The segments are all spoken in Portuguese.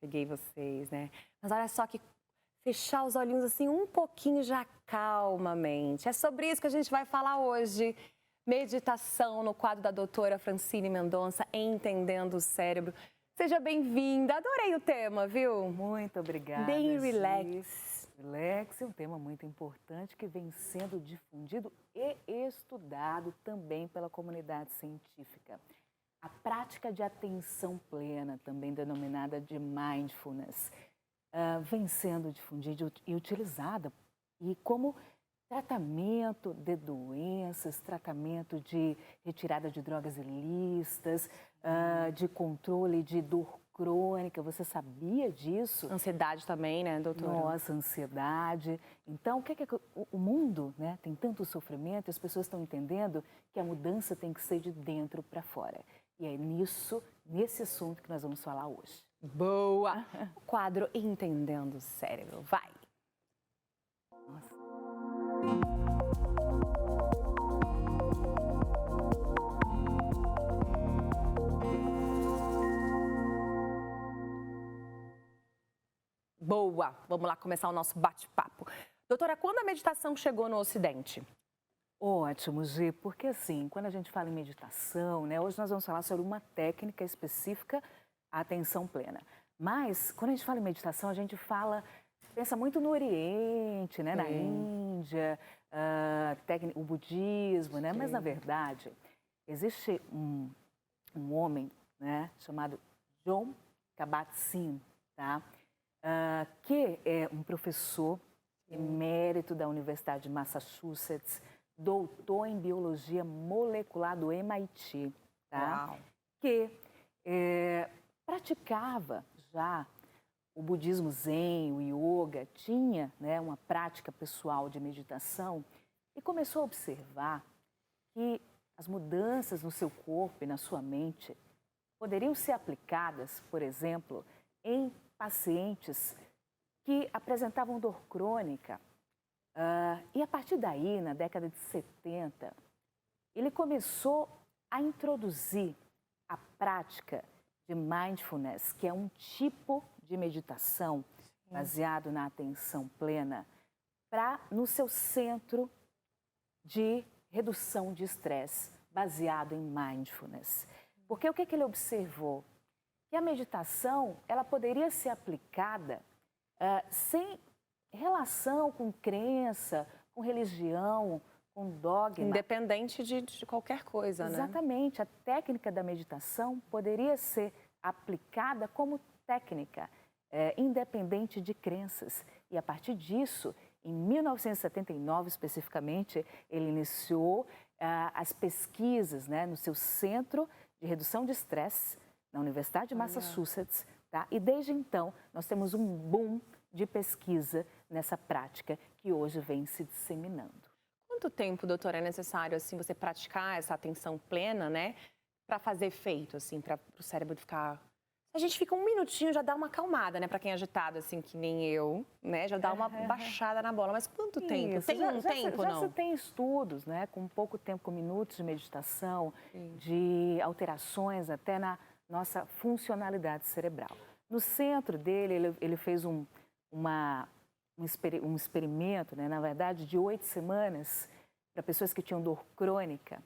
peguei vocês, né? Mas olha só que fechar os olhinhos assim um pouquinho já calma a mente. É sobre isso que a gente vai falar hoje. Meditação no quadro da doutora Francine Mendonça, Entendendo o Cérebro. Seja bem-vinda, adorei o tema, viu? Muito obrigada, Bem Gi. relax. Relax é um tema muito importante que vem sendo difundido e estudado também pela comunidade científica. A prática de atenção plena, também denominada de mindfulness, vem sendo difundida e utilizada e como tratamento de doenças, tratamento de retirada de drogas ilícitas, de controle de dor crônica. Você sabia disso? Ansiedade também, né, doutora? Nossa, ansiedade. Então, o que é que o mundo, né, tem tanto sofrimento, as pessoas estão entendendo que a mudança tem que ser de dentro para fora. E é nesse assunto que nós vamos falar hoje. Boa! O quadro Entendendo o Cérebro, vai! Nossa. Boa! Vamos lá começar o nosso bate-papo. Doutora, quando a meditação chegou no Ocidente? Ótimo, Gi, porque assim, quando a gente fala em meditação, né, hoje nós vamos falar sobre uma técnica específica, a atenção plena. Mas, quando a gente fala em meditação, a gente pensa muito no Oriente, né, na Índia, o budismo, né? Mas, na verdade, existe um homem, né, chamado Jon Kabat-Zinn, tá? Que é um professor emérito da Universidade de Massachusetts, doutor em biologia molecular do MIT, tá? Uau. Que praticava já o budismo zen, o yoga, tinha, né, uma prática pessoal de meditação e começou a observar que as mudanças no seu corpo e na sua mente poderiam ser aplicadas, por exemplo, em pacientes que apresentavam dor crônica. E a partir daí, na década de 70, ele começou a introduzir a prática de mindfulness, que é um tipo de meditação baseado na atenção plena, no seu centro de redução de estresse, baseado em mindfulness. Porque o que ele observou? Que a meditação ela poderia ser aplicada sem relação com crença, com religião, com dogma. Independente de qualquer coisa, né? Exatamente. A técnica da meditação poderia ser aplicada como técnica, independente de crenças. E a partir disso, em 1979 especificamente, ele iniciou as pesquisas, né, no seu centro de redução de estresse, na Universidade de Massachusetts, tá? E desde então, nós temos um boom de pesquisa nessa prática que hoje vem se disseminando. Quanto tempo, doutora, é necessário assim você praticar essa atenção plena, né, para fazer efeito, assim, para o cérebro ficar... A gente fica um minutinho, já dá uma acalmada, né, para quem é agitado, assim, que nem eu, né, já dá uma baixada na bola. Mas quanto tempo? Isso. Tem tempo, já não? se tem estudos, né, com pouco tempo, com minutos de meditação, de alterações até na nossa funcionalidade cerebral. No centro dele, ele fez um experimento, né, na verdade, de 8 semanas para pessoas que tinham dor crônica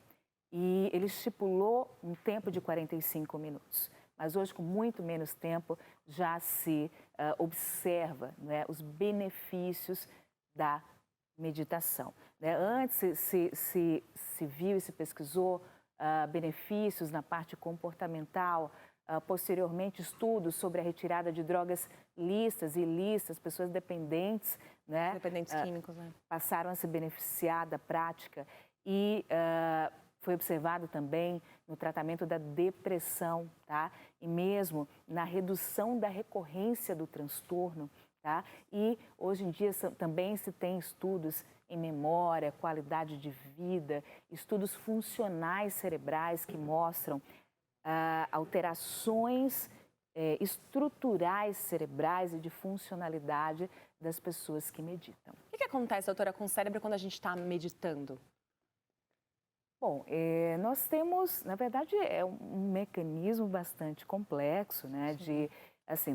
e ele estipulou um tempo de 45 minutos. Mas hoje, com muito menos tempo, já se observa, né, os benefícios da meditação. Né? Antes se viu e se pesquisou benefícios na parte comportamental, posteriormente estudos sobre a retirada de drogas lícitas e ilícitas, pessoas dependentes, né? Dependentes químicos, né? Passaram a se beneficiar da prática e foi observado também no tratamento da depressão, tá? E mesmo na redução da recorrência do transtorno, tá? E hoje em dia também se tem estudos em memória, qualidade de vida, estudos funcionais cerebrais que mostram alterações estruturais cerebrais e de funcionalidade das pessoas que meditam. O que acontece, doutora, com o cérebro quando a gente está meditando? Bom, nós temos, na verdade, é um mecanismo bastante complexo, né, de assim,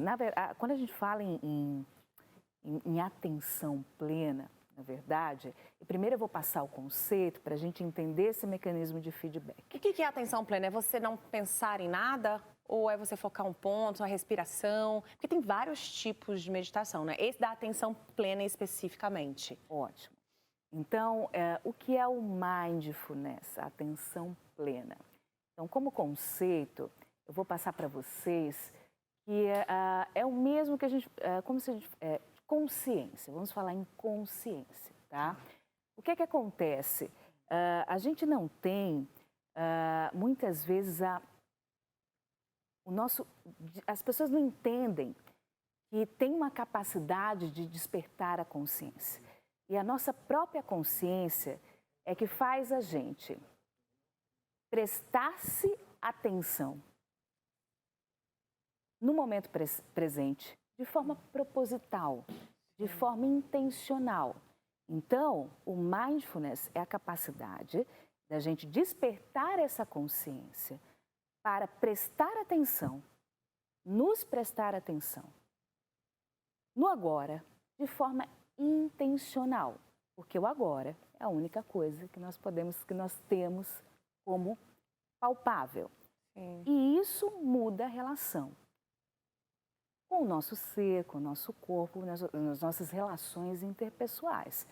quando a gente fala em atenção plena, na verdade, primeiro eu vou passar o conceito para a gente entender esse mecanismo de feedback. O que é atenção plena? É você não pensar em nada? Ou é você focar um ponto, a respiração? Porque tem vários tipos de meditação, né? Esse da atenção plena especificamente. Ótimo. Então, o que é o mindfulness, a atenção plena? Então, como conceito, eu vou passar para vocês que é o mesmo que a gente, como se a gente, consciência, vamos falar em consciência, tá? O que é que acontece? A gente não tem, muitas vezes, as pessoas não entendem que tem uma capacidade de despertar a consciência. E a nossa própria consciência é que faz a gente prestar-se atenção no momento presente, de forma proposital, de forma intencional. Então, o mindfulness é a capacidade da gente despertar essa consciência para prestar atenção, nos prestar atenção, no agora, de forma intencional, porque o agora é a única coisa que nós temos como palpável. Sim. E isso muda a relação com o nosso ser, com o nosso corpo, nas nossas relações interpessoais.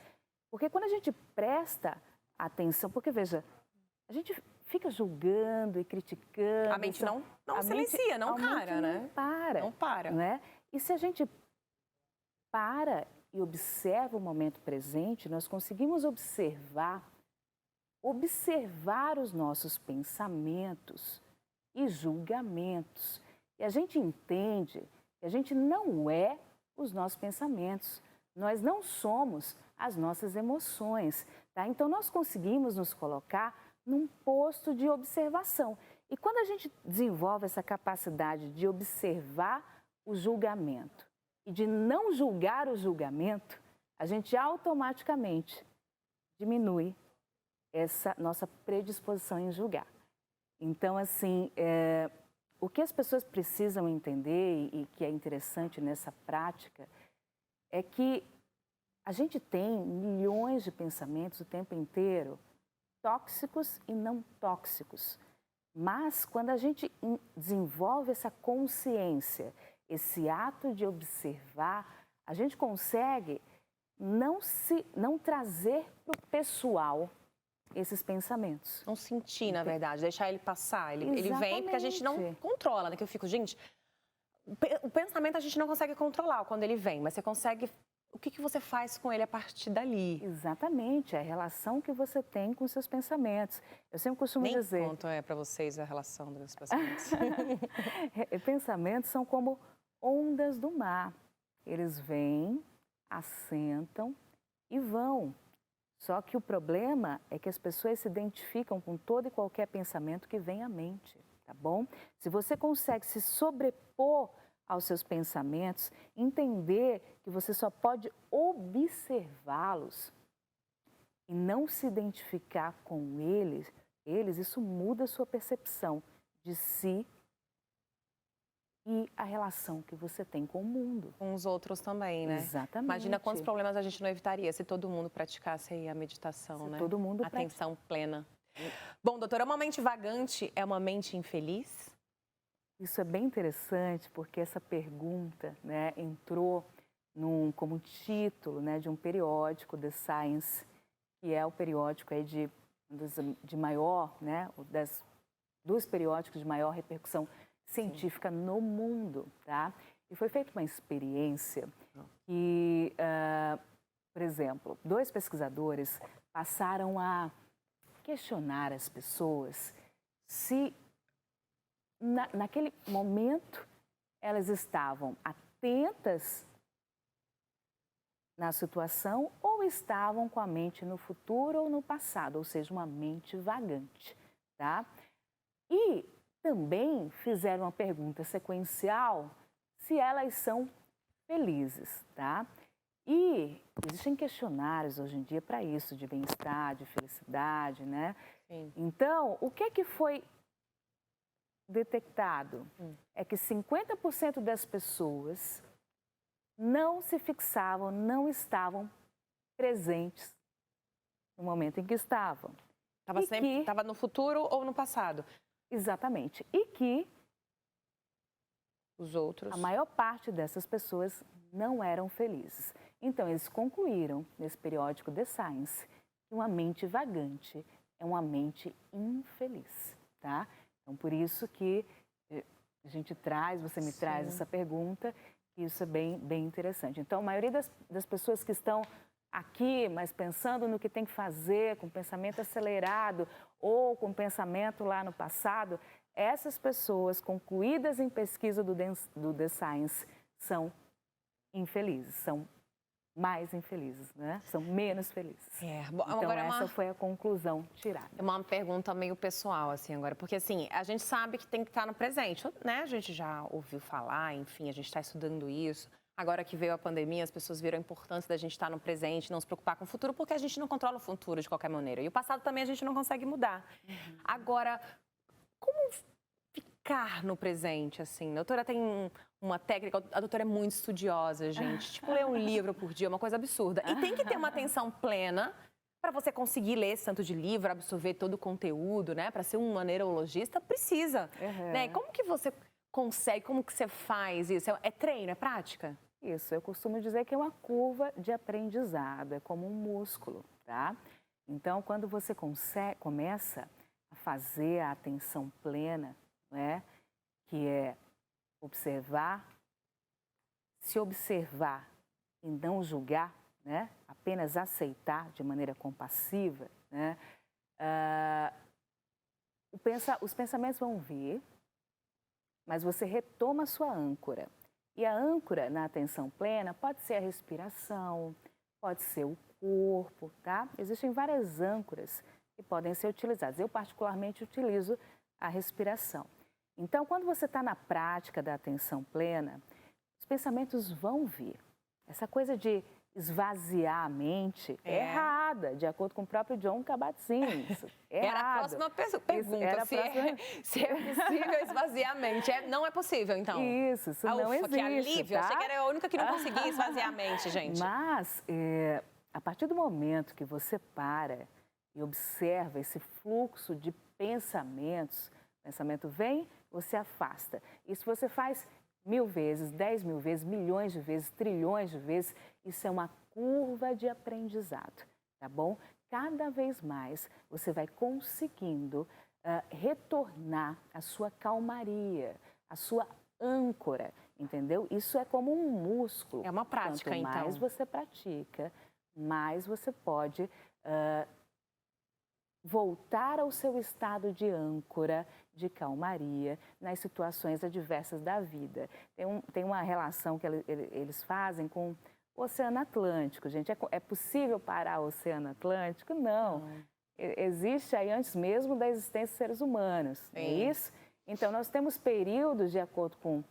Porque quando a gente presta atenção, porque veja, a gente fica julgando e criticando. A mente não silencia, não para, né? Não para. Não para. Né? E se a gente para e observa o momento presente, nós conseguimos observar os nossos pensamentos e julgamentos. E a gente entende que a gente não é os nossos pensamentos, nós não somos as nossas emoções, tá? Então, nós conseguimos nos colocar num posto de observação. E quando a gente desenvolve essa capacidade de observar o julgamento e de não julgar o julgamento, a gente automaticamente diminui essa nossa predisposição em julgar. Então, assim, o que as pessoas precisam entender e que é interessante nessa prática é que a gente tem milhões de pensamentos o tempo inteiro, tóxicos e não tóxicos. Mas quando a gente desenvolve essa consciência, esse ato de observar, a gente consegue não trazer para o pessoal esses pensamentos. Não sentir, na verdade, deixar ele passar. Ele vem porque a gente não controla, né? Que eu fico, gente, o pensamento a gente não consegue controlar quando ele vem, mas você consegue. O que você faz com ele a partir dali? Exatamente, a relação que você tem com seus pensamentos. Eu sempre costumo dizer... Nem conto para vocês a relação dos pensamentos. Pensamentos são como ondas do mar. Eles vêm, assentam e vão. Só que o problema é que as pessoas se identificam com todo e qualquer pensamento que vem à mente, tá bom? Se você consegue se sobrepor aos seus pensamentos, entender que você só pode observá-los e não se identificar com eles, isso muda a sua percepção de si e a relação que você tem com o mundo. Com os outros também, né? Exatamente. Imagina quantos problemas a gente não evitaria se todo mundo praticasse aí a meditação, né? Todo mundo atenção plena. Bom, doutora, uma mente vagante é uma mente infeliz? Isso é bem interessante porque essa pergunta, né, entrou como título, né, de um periódico, The Science, que é o periódico aí de maior, né, dos periódicos de maior repercussão científica no mundo, tá? E foi feita uma experiência que, por exemplo, 2 pesquisadores passaram a questionar as pessoas se naquele momento elas estavam atentas na situação ou estavam com a mente no futuro ou no passado, ou seja, uma mente vagante, tá? E também fizeram uma pergunta sequencial se elas são felizes, tá? E existem questionários hoje em dia para isso, de bem-estar, de felicidade, né? Sim. Então, o que foi detectado é que 50% das pessoas não se fixavam, não estavam presentes no momento em que estavam. Estava no futuro ou no passado? Exatamente. E que os outros, a maior parte dessas pessoas não eram felizes. Então, eles concluíram, nesse periódico The Science, que uma mente vagante é uma mente infeliz, tá? Então, por isso que a gente traz, você me traz essa pergunta, e isso é bem interessante. Então, a maioria das pessoas que estão aqui, mas pensando no que tem que fazer, com pensamento acelerado ou com pensamento lá no passado, essas pessoas concluídas em pesquisa do The Science são infelizes, são mais infelizes, né? São menos felizes. Bom, então, agora essa foi a conclusão tirada. É uma pergunta meio pessoal, assim, agora. Porque, assim, a gente sabe que tem que estar no presente, né? A gente já ouviu falar, enfim, a gente está estudando isso. Agora que veio a pandemia, as pessoas viram a importância da gente estar no presente, não se preocupar com o futuro, porque a gente não controla o futuro de qualquer maneira. E o passado também a gente não consegue mudar. Agora, como ficar no presente, assim? A doutora tem uma técnica, a doutora é muito estudiosa, gente. Tipo, ler um livro por dia é uma coisa absurda. E tem que ter uma atenção plena para você conseguir ler esse tanto de livro, absorver todo o conteúdo, né? Para ser um neurologista, precisa. Né? E como que você consegue, como que você faz isso? É treino, é prática? Isso, eu costumo dizer que é uma curva de aprendizado, é como um músculo, tá? Então, quando você começa a fazer a atenção plena, né? Que é observar, se observar e não julgar, né? Apenas aceitar de maneira compassiva, né? Os pensamentos vão vir, mas você retoma a sua âncora. E a âncora na atenção plena pode ser a respiração, pode ser o corpo, tá? Existem várias âncoras que podem ser utilizadas. Eu, particularmente, utilizo a respiração. Então, quando você está na prática da atenção plena, os pensamentos vão vir. Essa coisa de esvaziar a mente é errada, de acordo com o próprio John Kabat-Zinn. Era a próxima pergunta, se é possível esvaziar a mente. Não é possível, então? Isso não existe, que alívio, tá? Achei que era a única que não conseguia esvaziar a mente, gente. Mas, a partir do momento que você para e observa esse fluxo de pensamentos, o pensamento vem, você afasta. Isso você faz 1000 vezes, 10.000 vezes, milhões de vezes, trilhões de vezes. Isso é uma curva de aprendizado, tá bom? Cada vez mais você vai conseguindo retornar a sua calmaria, a sua âncora, entendeu? Isso é como um músculo. É uma prática, então. Quanto mais você pratica, mais você pode voltar ao seu estado de âncora, de calmaria, nas situações adversas da vida. Tem uma relação que eles fazem com o Oceano Atlântico, gente. É possível parar o Oceano Atlântico? Não. Existe aí antes mesmo da existência dos seres humanos, não é isso? Então, nós temos períodos, de acordo com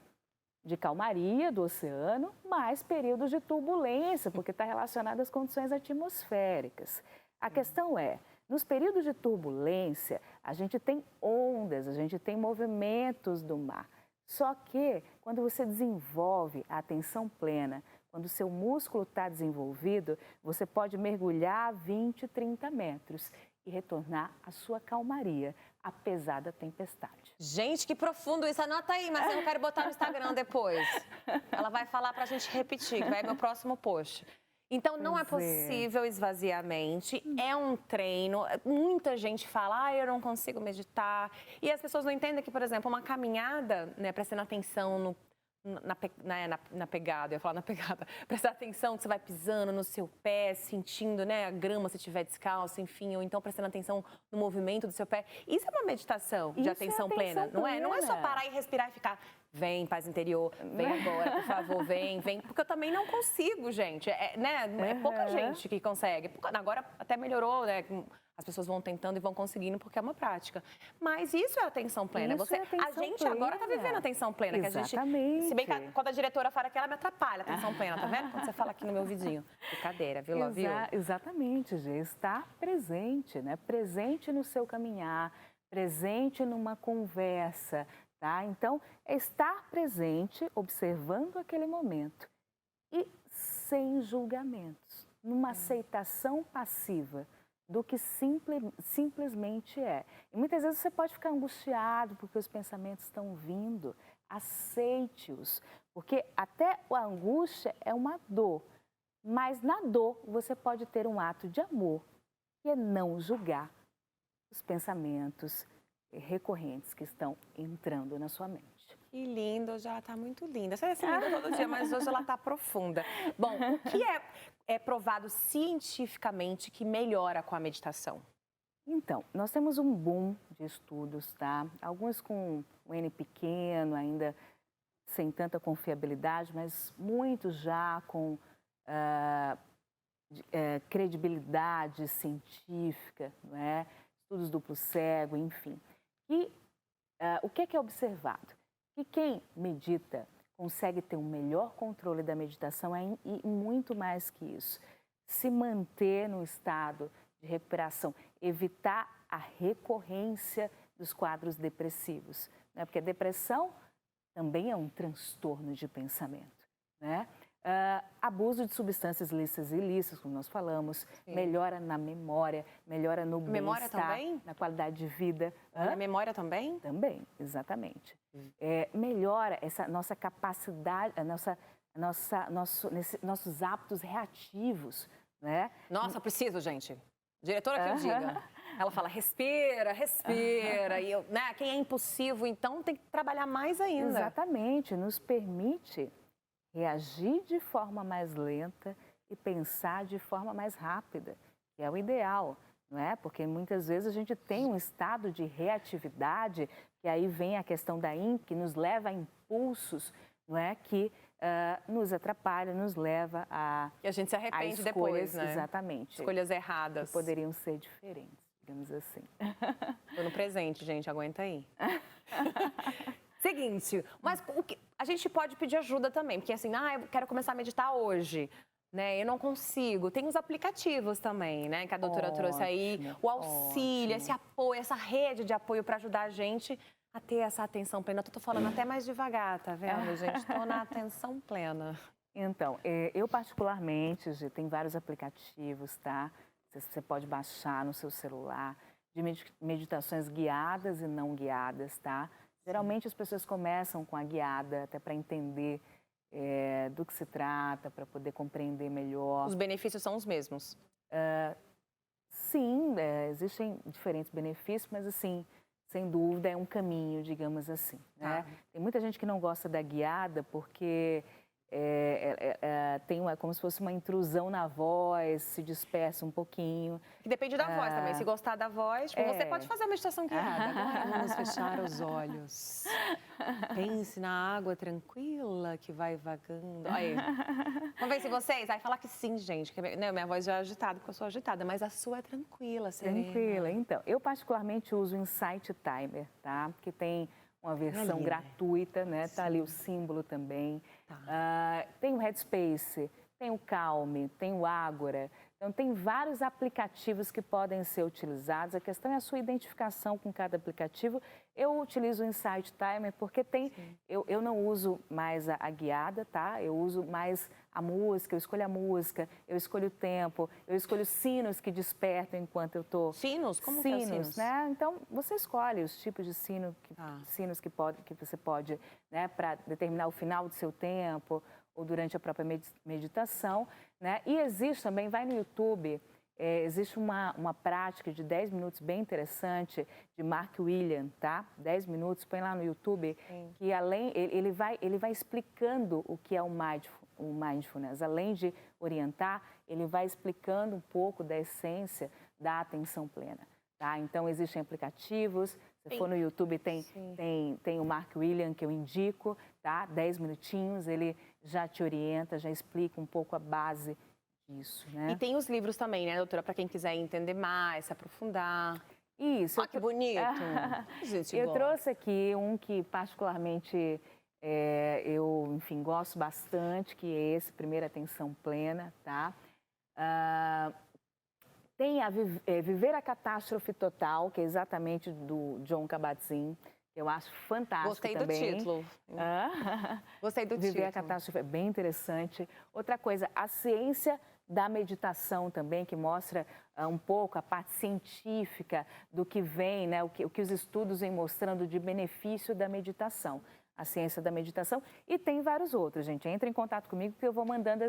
de calmaria do oceano, mais períodos de turbulência, porque está relacionado às condições atmosféricas. A questão é, nos períodos de turbulência, a gente tem ondas, a gente tem movimentos do mar. Só que, quando você desenvolve a atenção plena, quando o seu músculo está desenvolvido, você pode mergulhar 20, 30 metros e retornar à sua calmaria, apesar da tempestade. Gente, que profundo isso. Anota aí, mas eu não quero botar no Instagram depois. Ela vai falar para a gente repetir, que vai meu próximo post. Então, não é possível esvaziar a mente, é um treino. Muita gente fala, eu não consigo meditar. E as pessoas não entendem que, por exemplo, uma caminhada, né, prestando atenção na pegada, eu ia falar na pegada, prestar atenção que você vai pisando no seu pé, sentindo, né, a grama se estiver descalço, enfim, ou então prestando atenção no movimento do seu pé. Isso é uma meditação de atenção plena, não é? Não é só parar e respirar e ficar, vem, paz interior, vem agora, por favor, vem, porque eu também não consigo, gente, é pouca gente que consegue. Agora até melhorou, né? As pessoas vão tentando e vão conseguindo porque é uma prática. Mas isso é atenção plena. A gente agora está vivendo atenção plena. Exatamente. Que a gente, se bem que quando a diretora fala que ela me atrapalha, atenção plena, tá vendo? Quando você fala aqui no meu vidinho. Brincadeira, viu, viu? Exatamente, Gê. Estar presente, né? Presente no seu caminhar, presente numa conversa, tá? Então, é estar presente, observando aquele momento e sem julgamentos, numa aceitação passiva do que simplesmente é. E muitas vezes você pode ficar angustiado porque os pensamentos estão vindo, aceite-os, porque até a angústia é uma dor, mas na dor você pode ter um ato de amor, que é não julgar os pensamentos recorrentes que estão entrando na sua mente. Que lindo, hoje ela está muito linda. Você é assim linda todo dia, mas hoje ela está profunda. Bom, o que é provado cientificamente que melhora com a meditação? Então, nós temos um boom de estudos, tá? Alguns com um N pequeno, ainda sem tanta confiabilidade, mas muitos já com credibilidade científica, não é? Estudos duplo cego, enfim. E o que é observado? Que quem medita consegue ter um melhor controle da meditação e muito mais que isso. Se manter no estado de recuperação, evitar a recorrência dos quadros depressivos, né? Porque a depressão também é um transtorno de pensamento, né? Abuso de substâncias lícitas e ilícitas, como nós falamos, sim, melhora na memória, melhora no bem-estar, na qualidade de vida. Na memória também? Também, exatamente. Melhora essa nossa capacidade, nossos hábitos reativos, né? Nossa, preciso, gente. Diretora que eu diga. Ela fala, respira, respira. E né, quem é impulsivo, então, tem que trabalhar mais ainda. Exatamente, nos permite reagir de forma mais lenta e pensar de forma mais rápida, que é o ideal, não é? Porque muitas vezes a gente tem um estado de reatividade, que aí vem a questão da que nos leva a impulsos, não é? Que nos atrapalha, nos leva a... E a gente se arrepende depois, né? Exatamente. Escolhas erradas. Que poderiam ser diferentes, digamos assim. Tô no presente, gente, aguenta aí. Seguinte, mas a gente pode pedir ajuda também, porque assim, eu quero começar a meditar hoje, né? Eu não consigo. Tem os aplicativos também, né? Que a doutora trouxe aí, o auxílio, esse apoio, essa rede de apoio para ajudar a gente a ter essa atenção plena. Eu tô falando até mais devagar, tá vendo, gente? Tô na atenção plena. Então, eu particularmente, tem vários aplicativos, tá? Você pode baixar no seu celular, de meditações guiadas e não guiadas, tá? Geralmente as pessoas começam com a guiada, até para entender do que se trata, para poder compreender melhor. Os benefícios são os mesmos? Sim, existem diferentes benefícios, mas assim, sem dúvida é um caminho, digamos assim, né? Tem muita gente que não gosta da guiada porque tem como se fosse uma intrusão na voz, se dispersa um pouquinho. Que depende da voz também. Se gostar da voz, você pode fazer a meditação guiada. Agora vamos fechar os olhos. Pense na água tranquila que vai vagando. Aí. Vamos ver se vocês... Aí falar que sim, gente. Que, né, minha voz já é agitada, porque eu sou agitada. Mas a sua é tranquila, serena. Tranquila. Então, eu particularmente uso o Insight Timer, tá? Que tem uma versão ali, gratuita, né? Tá ali o símbolo também. Tem o Headspace, tem o Calm, tem o Ágora. Então, tem vários aplicativos que podem ser utilizados. A questão é a sua identificação com cada aplicativo. Eu utilizo o Insight Timer porque eu não uso mais a guiada, tá? Eu uso mais a música, eu escolho a música, eu escolho o tempo, eu escolho sinos que despertam enquanto eu tô... Sinos? Como que é sinos? Né? Então, você escolhe os tipos de sinos que você pode, né, para determinar o final do seu tempo ou durante a própria meditação, né? E existe também, vai no YouTube, existe uma prática de 10 minutos bem interessante de Mark William, tá? 10 minutos, põe lá no YouTube, que ele vai explicando o que é o mindfulness. Além de orientar, ele vai explicando um pouco da essência da atenção plena, tá? Então, existem aplicativos, se for no YouTube, tem o Mark William, que eu indico, tá? 10 minutinhos, ele já te orienta, já explica um pouco a base disso, né? E tem os livros também, né, doutora? Para quem quiser entender mais, se aprofundar. Isso. Que bonito! Eu trouxe aqui um que particularmente eu, enfim, gosto bastante, que é esse, Primeira Atenção Plena, tá? Tem Viver a Catástrofe Total, que é exatamente do Jon Kabat-Zinn. que eu acho fantástico Gostei também. do título. Gostei do Viver título. a Catástrofe é bem interessante. Outra coisa, a ciência da meditação também, que mostra um pouco a parte científica do que vem, né, o que os estudos vêm mostrando de benefício da meditação. A ciência da meditação. E tem vários outros, gente. Entre em contato comigo que eu vou mandando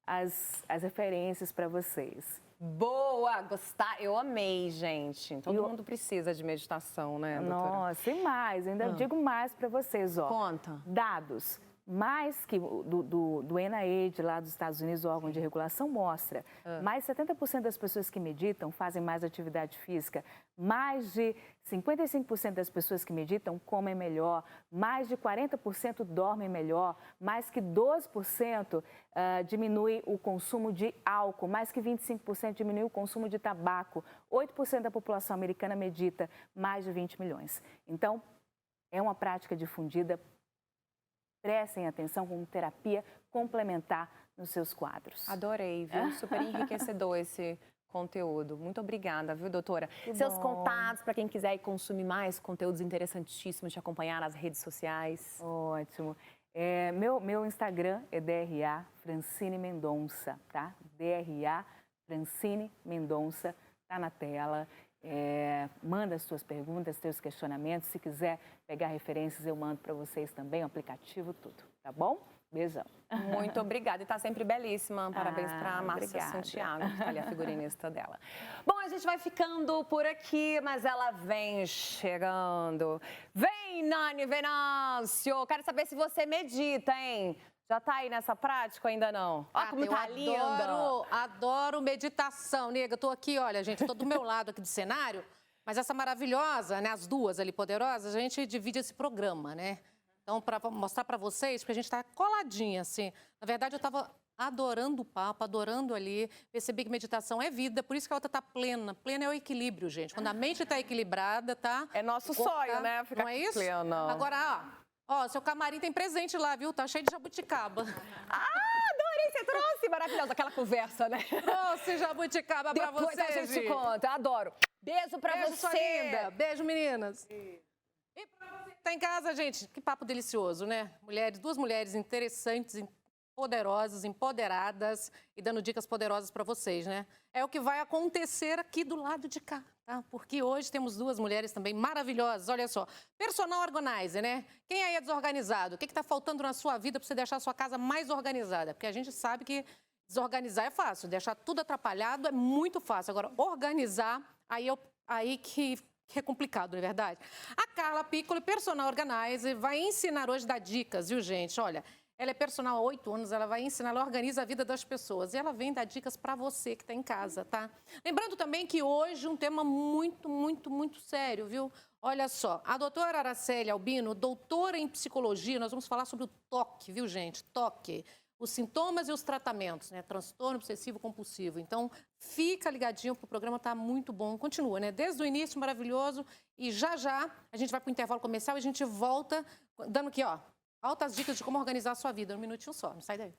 as referências para vocês. Boa, gostar. Eu amei, gente. Todo mundo precisa de meditação, né, doutora? Nossa, e mais, ainda digo mais para vocês, ó. Conta. Dados. Mais que do NIH, lá dos Estados Unidos, o órgão de regulação, mostra. Mais 70% das pessoas que meditam fazem mais atividade física. Mais de 55% das pessoas que meditam comem melhor. Mais de 40% dormem melhor. Mais que 12% diminui o consumo de álcool. Mais que 25% diminui o consumo de tabaco. 8% da população americana medita. Mais de 20 milhões. Então, é uma prática difundida. Prestem atenção como terapia complementar nos seus quadros. Adorei, viu? Super enriquecedor esse conteúdo. Muito obrigada, viu, doutora? Que Seus bom. contatos para quem quiser ir consumir mais conteúdos interessantíssimos, te acompanhar nas redes sociais. Ótimo. Meu Instagram é DRA Francine Mendonça, tá? DRA Francine Mendonça, tá na tela. Manda as suas perguntas, seus questionamentos. Se quiser pegar referências, eu mando para vocês também, o aplicativo, tudo, tá bom? Beijão. Muito obrigada. E está sempre belíssima. Parabéns para a Márcia obrigada. Santiago, que está ali a figurinista dela. Bom, a gente vai ficando por aqui, mas ela vem chegando. Vem, Nani Venâncio! Quero saber se você medita, hein? Já tá aí nessa prática ou ainda não? Olha como tá linda! Adoro meditação, nega. Tô aqui, olha, gente, tô do meu lado aqui do cenário, mas essa maravilhosa, né, as duas ali poderosas, a gente divide esse programa, né? Então, para mostrar para vocês, porque a gente tá coladinha, assim. Na verdade, eu tava adorando o papo, adorando ali, percebi que meditação é vida, por isso que a outra tá plena. Plena é o equilíbrio, gente. Quando a mente tá equilibrada, tá? É nosso sonho, né? Ficar Não é isso? plena. Agora, ó, seu camarim tem presente lá, viu? Tá cheio de jabuticaba. Adorei, você trouxe! Maravilhosa aquela conversa, né? Trouxe jabuticaba pra Depois você, a gente Gi. conta, eu adoro. Beijo pra Beijo, você! sua linda. Beijo, meninas. E pra você que tá em casa, gente, que papo delicioso, né? Duas mulheres interessantes, poderosas, empoderadas e dando dicas poderosas para vocês, né? É o que vai acontecer aqui do lado de cá, tá? Porque hoje temos duas mulheres também maravilhosas, olha só. Personal organizer, né? Quem aí é desorganizado? O que está faltando na sua vida para você deixar a sua casa mais organizada? Porque a gente sabe que desorganizar é fácil, deixar tudo atrapalhado é muito fácil. Agora, organizar, aí que é complicado, não é verdade? A Carla Piccoli, personal organizer, vai ensinar hoje, dar dicas, viu, gente? Olha, ela é personal há 8 anos, ela vai ensinar, ela organiza a vida das pessoas. E ela vem dar dicas para você que está em casa, tá? Lembrando também que hoje um tema muito, muito, muito sério, viu? Olha só, a doutora Araceli Albino, doutora em psicologia, nós vamos falar sobre o TOC, viu, gente? TOC. Os sintomas e os tratamentos, né? Transtorno obsessivo compulsivo. Então, fica ligadinho, porque o programa está muito bom. Continua, né? Desde o início, maravilhoso. E já a gente vai para o intervalo comercial e a gente volta dando aqui, ó, altas dicas de como organizar a sua vida. Um minutinho só, não sai daí.